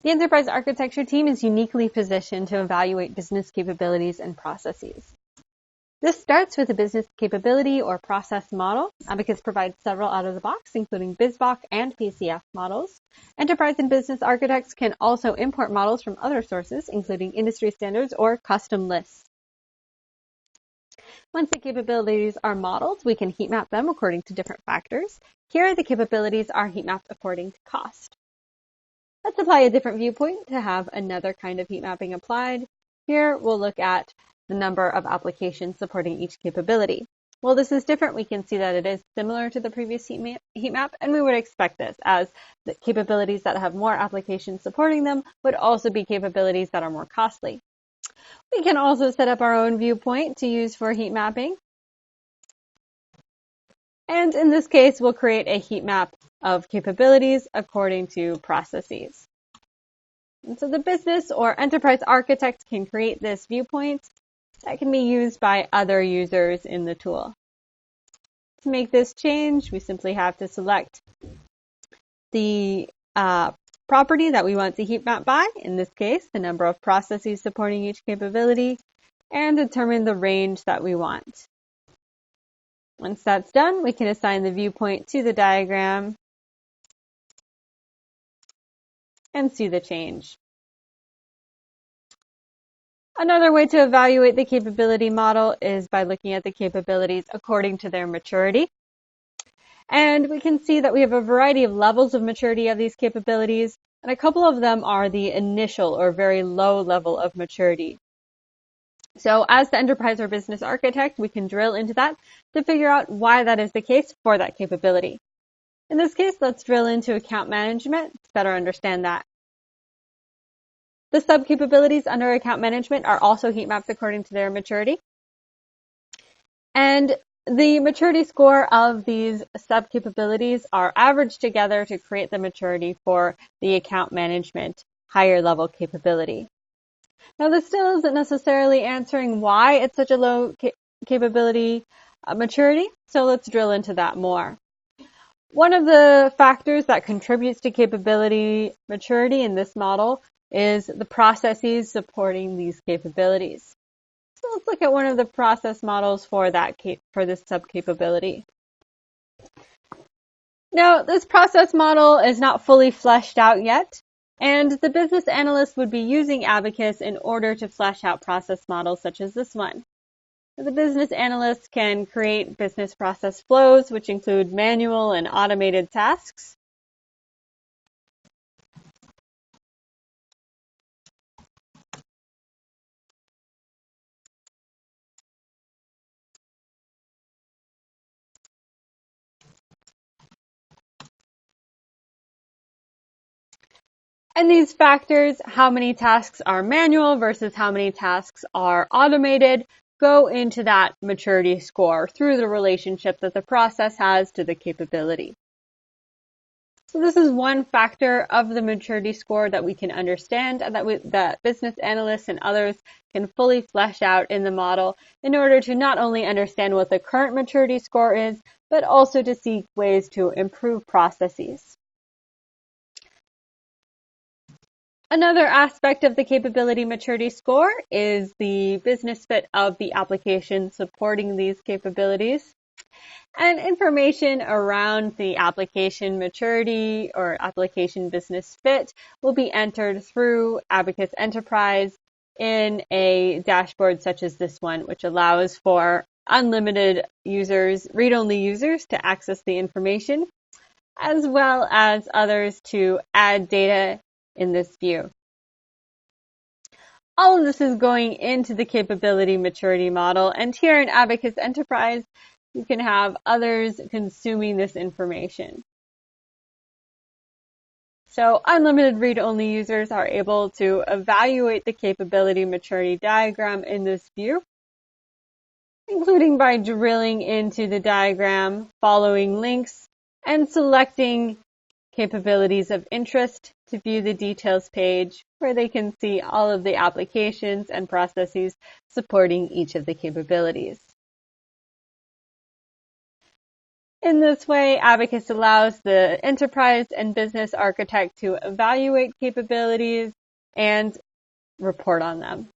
The enterprise architecture team is uniquely positioned to evaluate business capabilities and processes. This starts with a business capability or process model. ABACUS provides several out of the box, including BizBoc and PCF models. Enterprise and business architects can also import models from other sources, including industry standards or custom lists. Once the capabilities are modeled, we can heat map them according to different factors. Here, the capabilities are heat mapped according to cost. Let's apply a different viewpoint to have another kind of heat mapping applied. Here, we'll look at the number of applications supporting each capability. Well, this is different. We can see that it is similar to the previous heat map, and we would expect this, as the capabilities that have more applications supporting them would also be capabilities that are more costly. We can also set up our own viewpoint to use for heat mapping. And in this case, we'll create a heat map of capabilities according to processes. And so the business or enterprise architect can create this viewpoint that can be used by other users in the tool. To make this change, we simply have to select the property that we want to heat map by, in this case, the number of processes supporting each capability, and determine the range that we want. Once that's done, we can assign the viewpoint to the diagram and see the change. Another way to evaluate the capability model is by looking at the capabilities according to their maturity. And we can see that we have a variety of levels of maturity of these capabilities, and a couple of them are the initial or very low level of maturity. So as the enterprise or business architect, we can drill into that to figure out why that is the case for that capability. In this case, let's drill into account management to better understand that. The sub-capabilities under account management are also heat mapped according to their maturity. And the maturity score of these sub-capabilities are averaged together to create the maturity for the account management higher level capability. Now, this still isn't necessarily answering why it's such a low capability maturity, so let's drill into that more. One of the factors that contributes to capability maturity in this model is the processes supporting these capabilities. So let's look at one of the process models for this sub-capability. Now, this process model is not fully fleshed out yet, and the business analyst would be using ABACUS in order to flesh out process models such as this one. The business analyst can create business process flows, which include manual and automated tasks. And these factors, how many tasks are manual versus how many tasks are automated, go into that maturity score through the relationship that the process has to the capability. So this is one factor of the maturity score that we can understand and that business analysts and others can fully flesh out in the model in order to not only understand what the current maturity score is, but also to seek ways to improve processes. Another aspect of the capability maturity score is the business fit of the application supporting these capabilities. And information around the application maturity or application business fit will be entered through ABACUS Enterprise in a dashboard such as this one, which allows for unlimited users, read-only users, to access the information, as well as others to add data in this view. All of this is going into the capability maturity model, and here in ABACUS Enterprise, you can have others consuming this information. So unlimited read-only users are able to evaluate the capability maturity diagram in this view, including by drilling into the diagram, following links, and selecting capabilities of interest to view the details page where they can see all of the applications and processes supporting each of the capabilities. In this way, ABACUS allows the enterprise and business architect to evaluate capabilities and report on them.